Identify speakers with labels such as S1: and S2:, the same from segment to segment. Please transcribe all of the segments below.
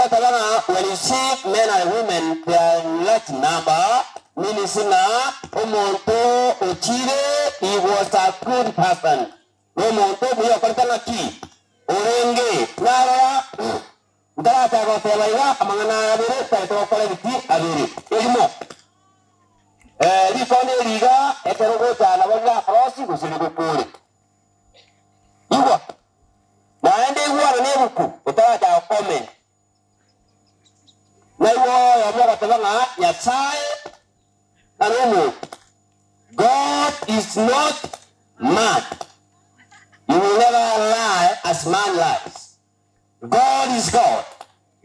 S1: tabana when you see men and women they are in large number minisina omonto ochire he was a good person omonto buya kortana ki orenge nara ndara tago tebaiga amangana abere taito kole biti abere elmo rifone riga eterogo tana banga crossing kusini kule iwa naende iwa nebuku utaja comment na iwa yamara tabanga nyasaye anomo God is not mad. You will never lie as man lies. God is God.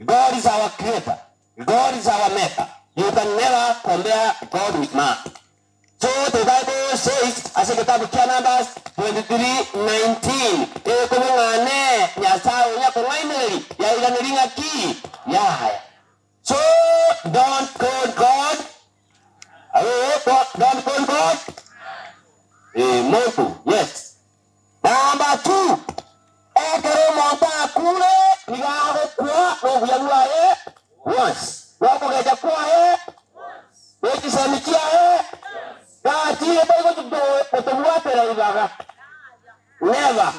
S1: God is our creator. God is our maker. You can never compare God with man. So the Bible says, as a kitabu kia Numbers 23:19, kumungane nyasao nya kumaineri ya ilaniringa ki ya. So don't call God. Don't call God. Motu, yes. Number 2. Ekero monta kule nigaho kwa novyalwae once. Wako geja kwa once. Samikia kati ebo kudo kutumwa pera ibaga. Never.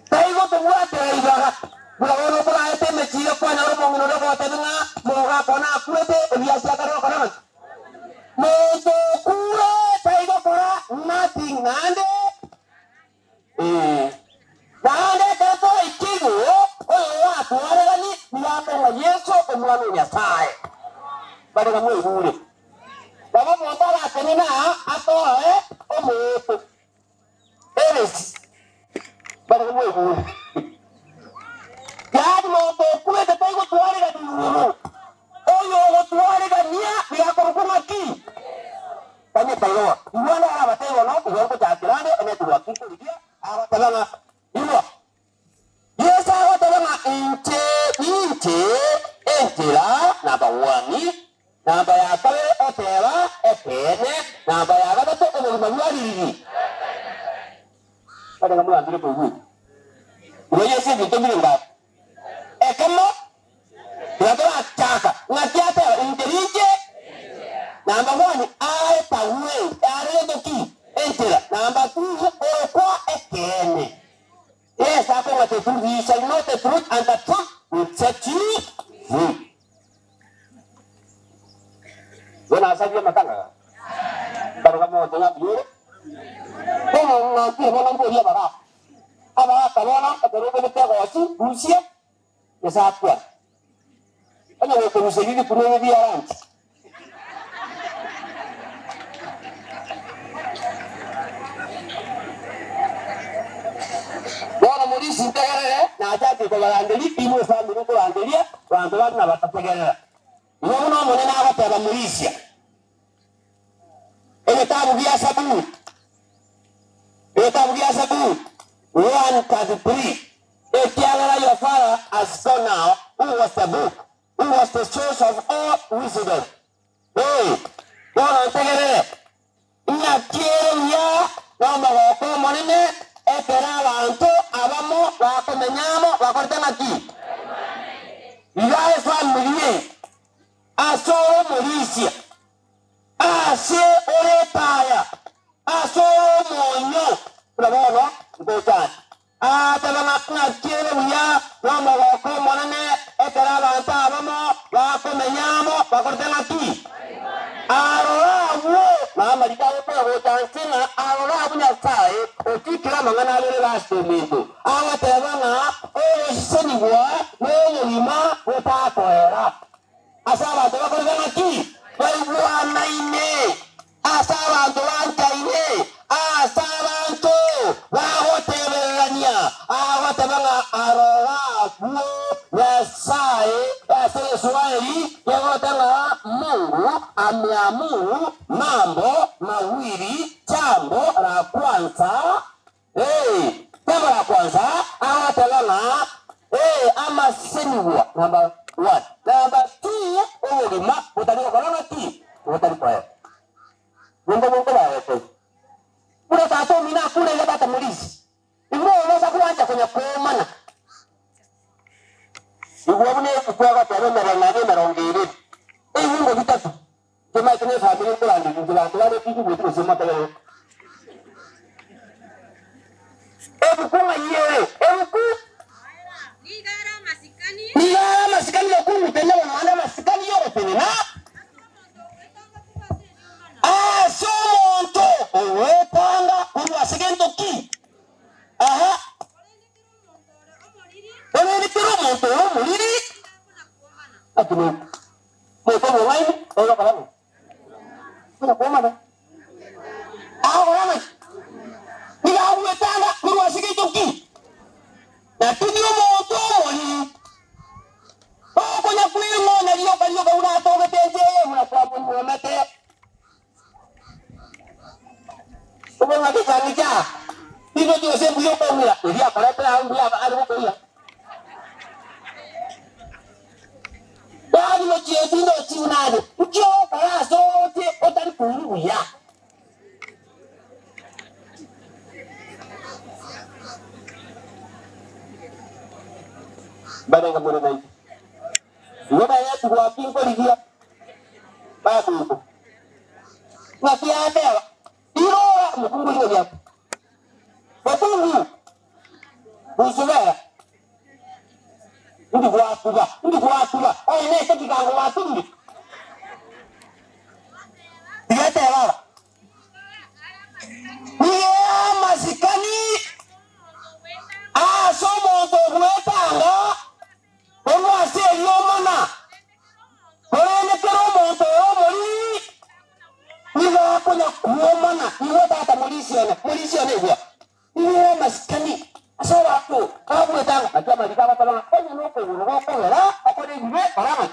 S1: Taigo tumwa pera ibaga. Bukawono kwa ete mechiro kwa na romo ngono kwa tebinga moga kona kuete biasa karo kana. Moto kule taigo kora nothing nande. Nande kato ikigo oyo watu wale gani niyapo Yesu omwana nyasaye. Bado kama ule. Baba motala atenena ato omoto. Eres. Bado kama ule. Yadi moto kule taigo tuwale gani ulu. Oyo tuwale gani ya korokoma ki. Kami tayo. Iwana ala batego no kuweko jakirande ene tuwa kiko dia ala tabanga ilo. Yesa ala tabanga intera namba 1 namba ya kale otera epene namba ya gato ko mabuari. Pada kamu andire ko hu. Roye se bito bilinga. Ekemo Nagara chaka ngakiata interije namba 1 ai pawe are doki entera namba 2 kwa ekene. Yes, hapo watu you shall know the truth and the truth will set you free. Wana asabia matanga. Baru kamu tengah biru. Kono nanti kono dia bara. Aba kalona atero ko te gosi Rusia. Ya sapua. Ana ko musegini puno dia ranch. Wana morisi integere na acha ko balandeli imo sa muru ko andelia wandwa na batapegera. Iyo no monena abataba morisia. Kitabu vya Sabu 1:33. Your father has gone now. Who was the book? Who was the source of all wisdom? Hey, wana tegere. Ina kienya namba wako monene epera wanto abamo wako menyamo wako temaki. Ilae family. Aso morisia. Ase oretaya. Aso monyo. Bravo, botan. Tabana na kire uya namba wako monene ekara banta abamo wako menyamo wako temaki. Arora wo mama dikawo pe botan sina arora bunya sai otikira mangana lele basomito. Awa tabana o seniwa no lima wota toera. Asaba to wako temaki. Bwana ine asaba ndo ine asaba ndo wahotebelania awatabanga arora kuo yasai yasai swahili yawatanga Mungu ameamuru mambo mawili. Jambo la kwanza jambo la kwanza awatabanga ama seniwa number 1 number 2 ulima utaliwa korona ki utaliwa Mungu bae kule tato mina kule ile bata mulisi. Iwo unaweza kuanza kwenye kuomana. Iwabune kukwaka tare merongiri. Ngo bitatu. Kema tene family kulandi kulandi wale kitu bitu sema tale. Ebukuma yeye, ebuku. Nigara masikani ya kungu tena wana masikani yote tena na. Somonto owetanga kuwa segento ki. Aha. Ole tiro monto omuliri. Atume. Moto mulai, oyo kalamu. Kuna kuomana. Wala. Niga owetanga kuwa segento ki. Na tudio monto omuliri. Konya kuimo na liyo kaliyo kauna toge teje muna kwa mumete. Ubanga kisanika. Tino jo se buyo ko mira. Dia para para dia alu ko ya. Dadi lo je tino tinado. Ujo para so te otan ku ya. Bada ngamone nai. Ngoba ya tuwa pinko ligia. Ba ku. Ngakia dewa. Iro mukungu ndio hapo. Wapungu. Usubera. Ndi kwa kuba. Ne saki kango watungi. Yete baba. Ni masikani. Somo to kuetanga. Ono ase yomana. Ole keromo to omori. Niwa konya kuomana. Niwa tata mulisione huwa. Niwa masikani. Asal aku. Kamu etang. Aja malika patala. Konya noko noko la. Ako de niwe parama.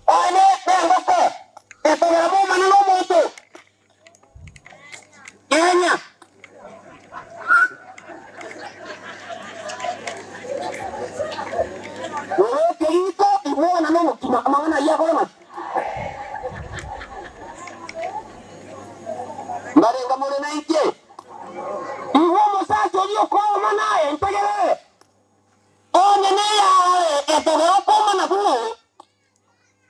S1: Ane nengoko. Etongamo manilo moto. Enya. Ibuana nono kimangana ya koma. Barenga mole na ike. Iwomo sacho dio koma na entegere. Onye ya etogero koma na kuno.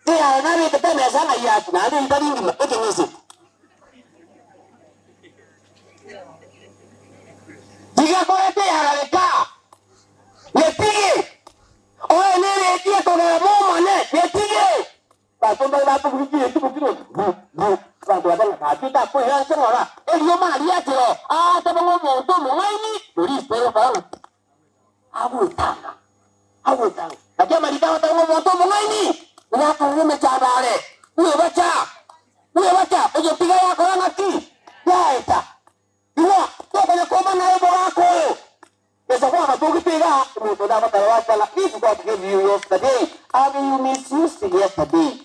S1: Ya na rete tena sana ya na ndi ndingi mapeke nisi. Diga ko ete ya leka. Yetigi. Oye nene etie togero moma ne yetigi. Batumba la tubuki etubuki. Bantu abanga kapita ko ya sengora. Elio mali atiro. Tabango monto mongaini. Dori espero para. Awutanga. Aja mali tawo tabango monto mongaini. Ina ko me chabare. Uye bacha. Oye piga ya ko ngaki. Ya eta. Ina to kana koma na ebo ako. Esa kwa matoki piga. Monto da batara sala. This is what I gave you yesterday. And you misused yesterday.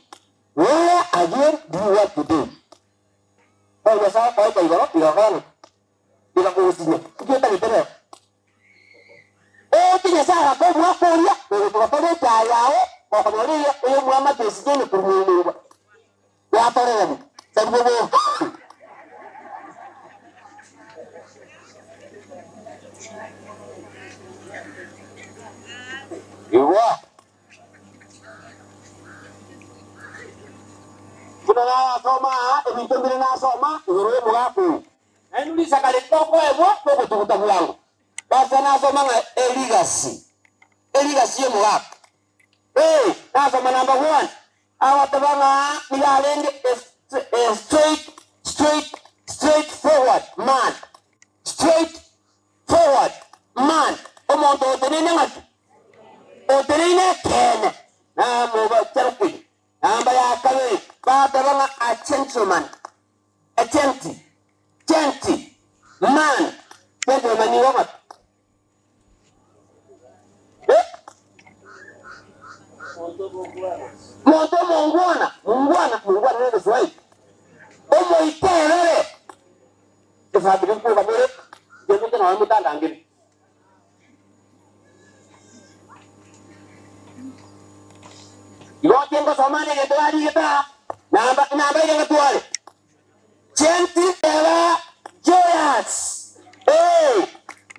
S1: Where again do you want to do? Oh, ya sabes, para que yo diga gano. Diga como si me. ¿Qué tal el tiene esa cosa más furia, pero por favor te haga o como diría, yo me llamo que si tiene por mi lengua. Ya para se me ve. Igual. Kuna na soma, ebitembere na soma, ngoroye mugapu. Enu sakale toko ewo, toko tukuta mwangu. Basa na soma nga Eligasi ye mugapu. Na soma number 1. Awatabanga nigalenge straight forward man. Straight forward man. Omonto otenene ngati. Otenene kene. Na moba charukwi. Namba ya kawe. Batabanga a gentleman. Genty. Man. Gentleman ni wamat. Monto mungwana nene swai. Omo iterere. Kesabi kwa kamere. Jemu tena wamutanda angini. Yote ngo somane getwali geta. Namba ile getwali. Gentle joyous.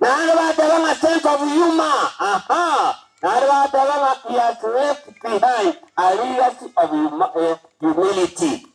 S1: Nanga batabanga sense of humor. He has left behind a legacy of humility.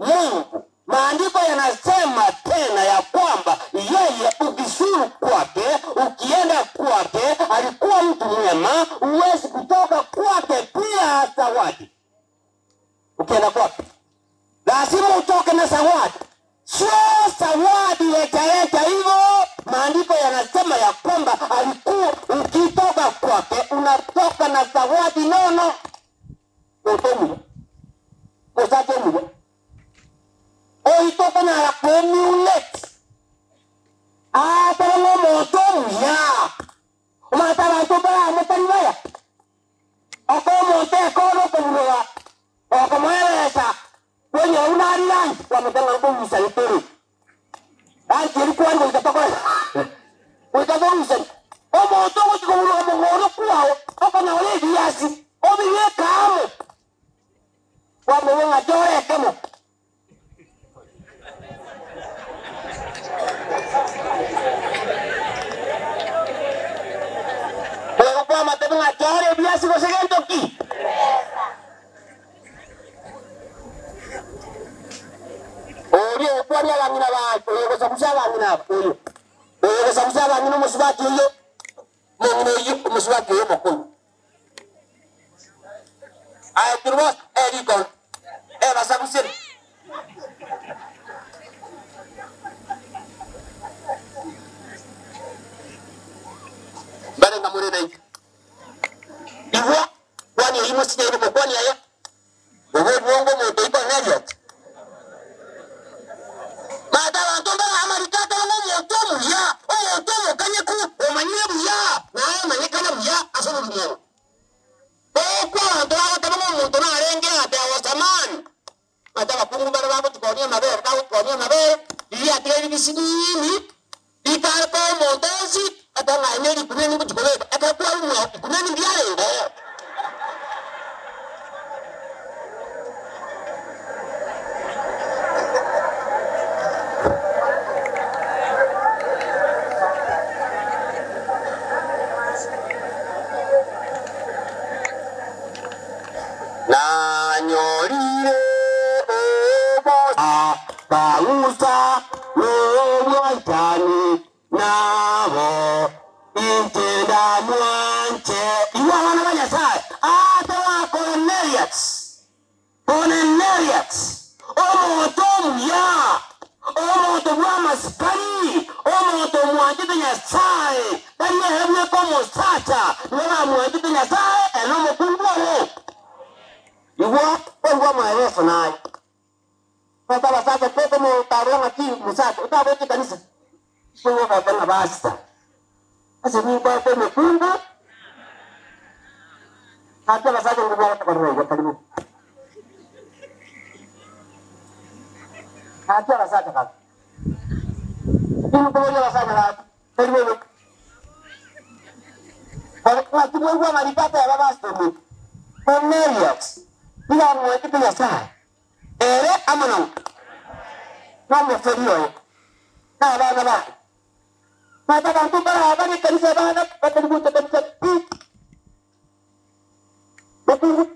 S2: Mungu. Maandiko
S1: na zawadi. Sio zawadi leta hivyo. Maandiko yanasema ya kwamba alikuwa ukitoka kwake unatoka na zawadi nono. Otomu. Osatomu. Oitoka na la community. Pero motomu ya. Umatara tobara motanibaya. Ako mote kono kumroa. Ako mweleza. Kwenye unariani wametanga kwa msalituri. Anti ilikuwa ngo ikatoka. Ukatoka msali. Omo to ko kumroa mongoro kwao. Ako na ole biasi. Obiwe kamo. Wamewenga jore kemo. Kwa matebenga jore biasi ko segento ki. Oyo kwani abangina bato yego samusa abangina oyo yego samusa abangina musubati oyo mungino oyo musubati oyo mukulu ay turbo edikon basamusen bale ngamure dai iwa kwani oyo musinya ide kwani ayo bobo bongo moto iko ngariat mata bantu ba amarikata omotomu ya omotomu kanyeku omanyebu ya na manyekana ya asobo biyero kwa bantu abatama omuntu na arenge ate awasamani mata bakungu bale babo tukonia mabere kawo tukonia mabere ili ateri bisidini ikarko montosi atanga eneri kuneni kutukobeba akakwa umwa kuneni byale ngo na nyorire pausa n'obwantani nabo intenda mwanje iwa wana banyasaye atawa Cornelius omuntu ya omuntu bw'amasikari omuntu mwanje nyasaye bali hebwe ko musata n'aba mwanje nyasaye enomukunguo iwa kwa maelezo nayo hata basata kwa mo taronga ti musata utabote kanisa kwa kwa basta asa ni kwa mekungu hata basata ngo kwa roho karibu hata basata kaka ni kwa basata la karibu kwa kwa maripata ya basta ni Cornelius ila mwete ya saa ere amana na mferio na bana mata bantu bara bani kanisa bana batalibu kanisa betul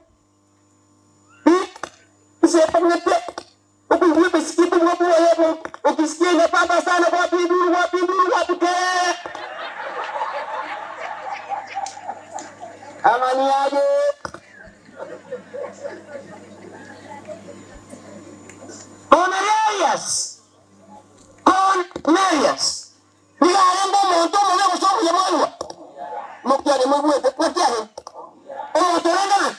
S1: siapa ngete betul besikitu ngapu ya ukisikia na papa sana wapi dulu ke amani aje Cornelius ni alembo monto mwe kusoma ya mwana mopya ni mwe mopya ni omuntu renda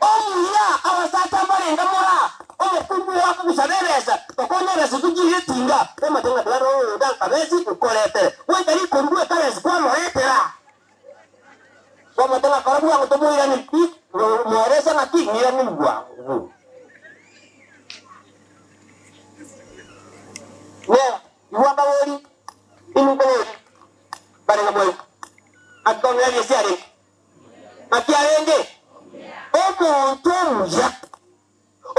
S1: omuya awasata barenga mora omukungu wako kusabereza okonereza tugiye tinga ematenga baro dan kabezi ukorete wendari kunduwe karezi kwa moretera omutenga karabu wangu tomoira ni pi moreza na pi ngira ni ngwa ne iwamba woli inu ko barenga boy akon ya yesiare akiarenge omuntu omuya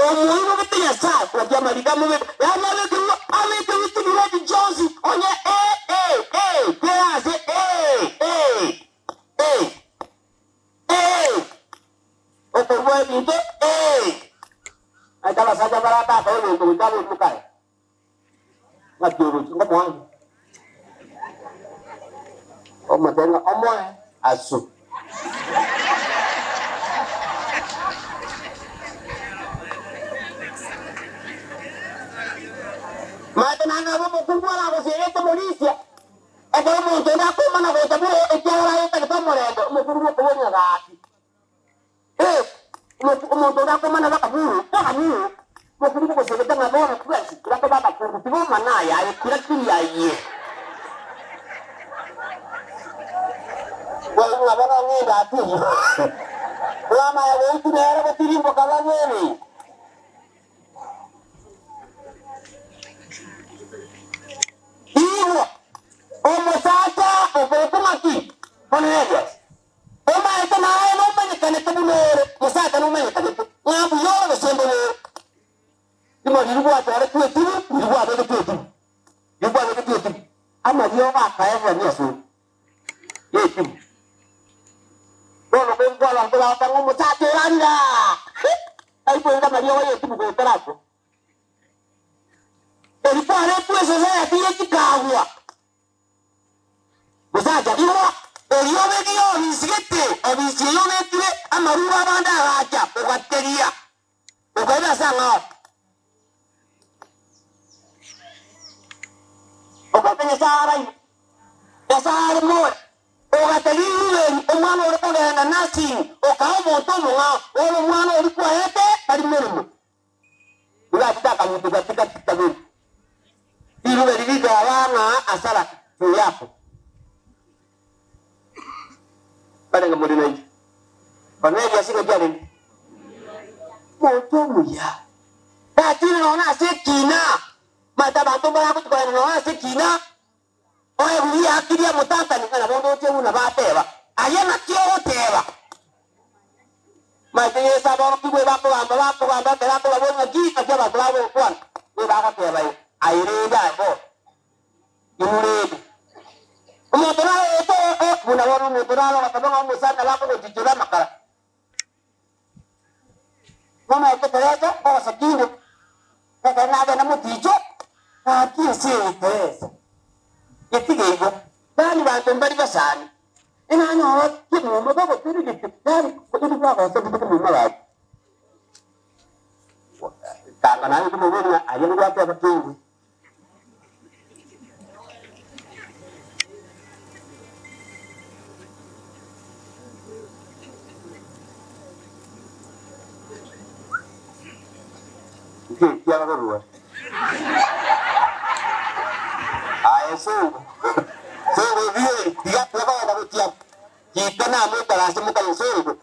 S1: omuyibo bitinya saa kwa jamalika mu ya naleke amete witibiraji Jones onye peaze otorwa binto atala saja barata ko ni ko tabu mukai ngajuru ngomong omatenga omoe asu Mate nanga mo kungwa la ko sere to polisia. E ko mo to na ko mana ko tabu e ke ora e ta ko mo rendo mo kungwa ko nya gati. Mo to na ko mana ba kaburu. Mo kungwa ko sere ta na bo ko kwesi. Kira ko ba ko ko mana ya e kira ki ya ye. Wa nga ba na ni da ti. Lama ya wo tu era ko tiri mo kala ni. Iwa omosata obetomaki onegas oma ete nae no manyekane tebulere mosata no manyekane ngabu yoro sembole imo dirugwa tare tuetu dirugwa tare tuetu ama yoga kaeva ni asu yetu bono bengwa la ngola tango mosata randa ai po enda mario yetu ko tarapo el padre pues se tiene que cagua. Musaja iwa elio medio nisite obisiyo netire amarura banda raja ogateria. Ogada sanga. Ogatenya sarai. Yasare mo. Ogateriwe omwana ore kugenda nasi okawo monto munga olo mwana ori kwete ari merumo. Ula tutaka mutu katika kitabu. Ilu beriliga wana asala yako. Pada ngamudina hivi. Paneli asiko jali. Moto muya. Lakini naona sekina. Mata bato bala ko tukana naona sekina. Oye muya akili ya mutanta ni kana bondo chewu na bateba. Ayana kyo teba. Mate yesa bono kibwe bako bamba tela ko babona ki akaba klabo kwan. Ni baka teba yi. Aireda bo imurede umotora eto muna wanu motora la katonga musana la ko jijula makara mama eto teresa ko sakindo ko kana na mutijo aki se teresa yetige go bali ba tombari basani ina nyo ki mo mo babo tiri gitu dari ko itu ba ko so bitu mo mala kana ni mo wona ayen gwa ta bakingu. Tiada kedua. Sungguh dia tiap lepas ada tiap kita nama terasa muka yang sungguh.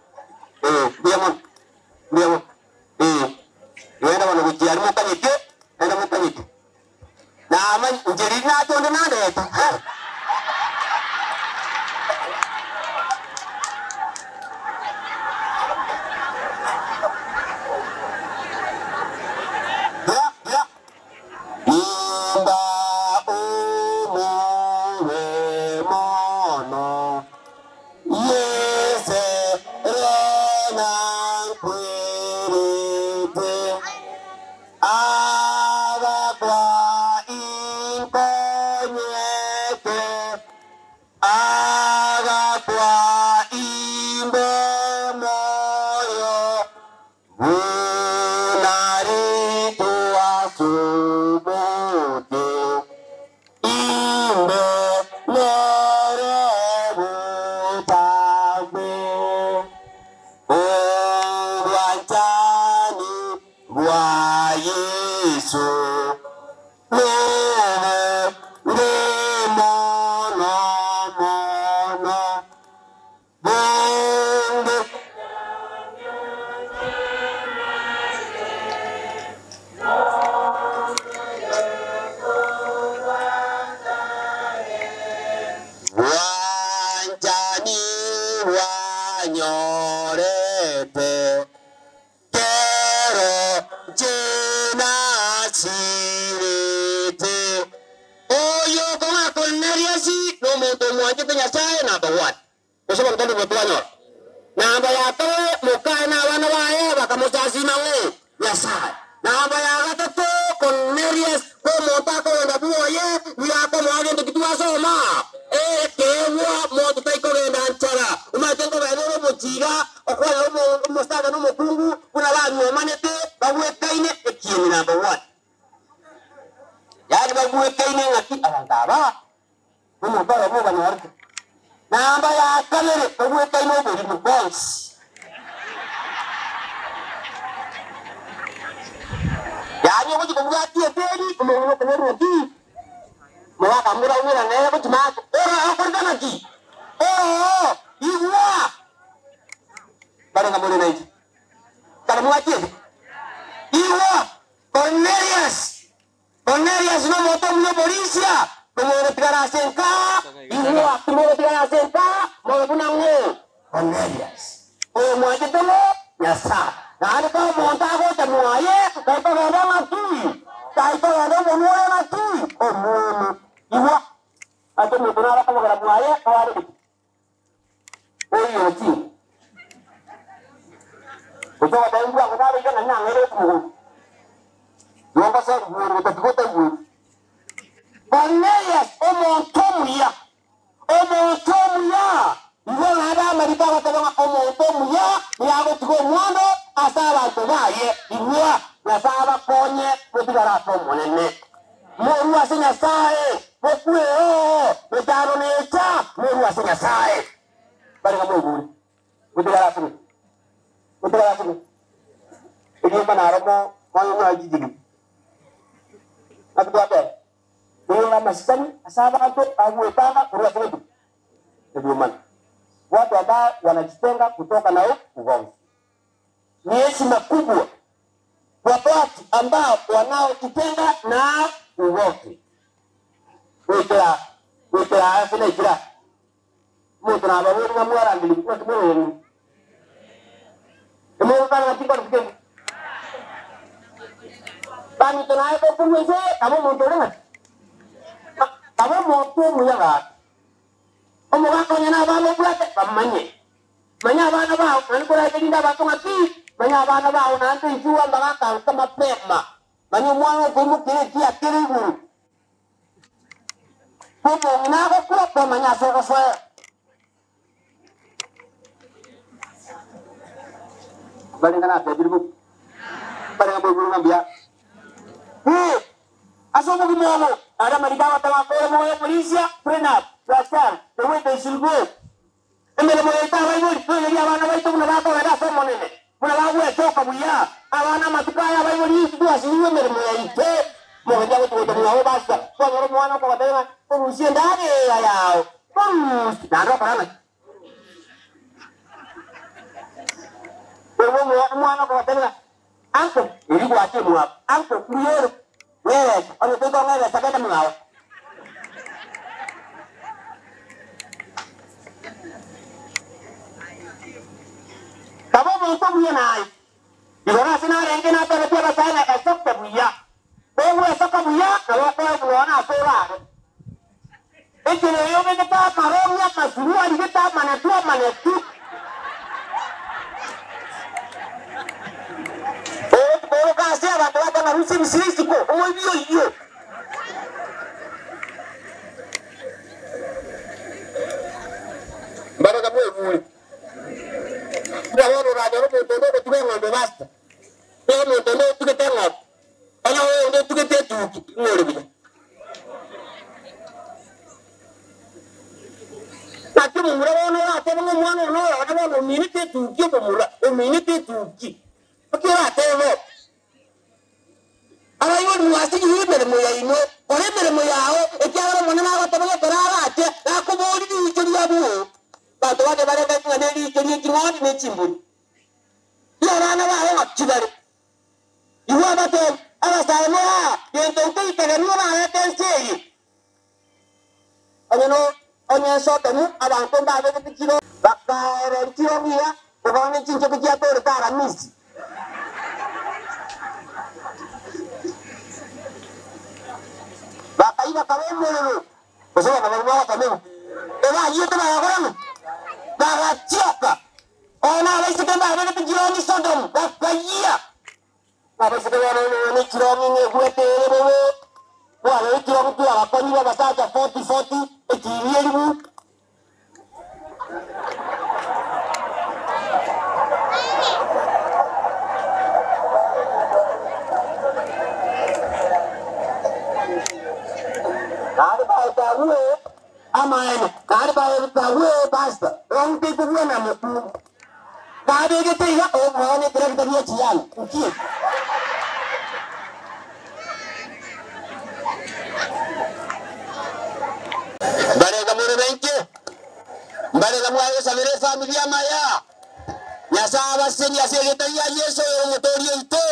S1: Dia mau, dia ada mana ujian muka itu, ada muka itu. Nama jadi nado nado itu. gwekaine ng'aki abantu aba omugalo mo banyorike namba ya kabiri ogwekaine obulimi bonsi yani obugi bwatiye teri omuntu okunyoroti mwaka mura umira naye kutimaka ora akorana ki igwa baranga mure nayi kana mwatiye igwa Cornelius no moto mno polisia como tigara senka igwa como tigara senka mo buna ngo Cornelius o mwaje tolo yasa nani ka monta ko tamuaye ka to baba matui ka to baba mono matui o mono igwa ato mo buna ka mo muaye ka wale o yoti ko to ba ngwa ko ba ga na ngere ko Nova sa guru tatikota guru. Cornelius omontomuya. Iwe ngada marita watanga omontomuya yago tuko mwando asaba tobaye iwa nasaba konye kutigara pomonene. Moru asinya sae bokwe betaro necha moru asinya sae. Bari ngamo guru. Kutigara sini. Ini panaramo kono ajiji. Akutwape ndio masani asaba hapo aguetanga kurua kwetu ndio maana watu ambao wanajitenga kutoka na ugomvi ni heshima kubwa kwa watu ambao wanaojitenga na ugomvi wekera afina ikira mtu na babu na mwara ndili kwa tumeni ndio kana katika tukeni Bani tunaye ko kumweze kamo montorenga kamo monto muyaga omuga konyana ba mo plate bamanye manya bana ba nani kora kedinda ba tonga ti manya bana ba nanti juwa mbaka kama pema manyo mwana ko mu kire ti akere guru ko na ko ko manya so ko so bali kana pedirbu bali ngabo guru ngambia asomo kimomo ada maridawa tawa ko mo polisia frena plastar the way they should go emele mo eta wa ngori ko ya bana wa ito na ba da so monene muna ba we toka buya abana matukaya ba ngori tu asiwe mele mo ite mo nja ko to mo basta ko mo mwana ko batema ko usie ndani ya yao na ndo parana ko mo mwana ko batema anko ili kwa timu hapo anko kuyo wewe anatoka ngale sakata mngao kabo mtu mwenye naye igora sina renge na pele pele sana esokta buya wewe esokta buya na wewe unaona sura ekile yobe kata maromya masuru alikata manatua manetu kasi abantu batanga rusi bisiriko oyo iyo baraka mwe ya wano radio no tondo ko tuwe ngombe basta no tondo tuketenga ana ndo tukete tuki ngore bi ati mumura wono ate ngo mwana no ana no minute tuki ko mura o minute tuki akira telo ara yo nuasi yimere moya ino ore mere moya o ekyara mona na bataba barara ate akobori ni icyo yabu bato bade bareka ngane ni icyo ni ngoni ne chimburi yara na ba wa kidare iwa bato ara saimo yento kai kare no na ate sei anyano onye so temu abantu ba be tikiro bakare tiro biya ko ni chincho kya to tara misi Bakaiba kabemelo Osema kabemelo kabemelo Ewa yete na yakoramu Bagachioka Ona alaisi kemba abele pijironi Sodom Bakayia Alaisi kemba ni kironi ni guete elebo Wale kironi tuwa wakoni wa basaja 40-40 Ekiri elibu tawe ama ene kari ba tawe basta on te ku na mo kari ke te ya o mo ne kre ke dia chian uki bare ga mure benke bare ga mo ayo sabere familia maya ya saba senya se ke te ya yeso yo motorio ito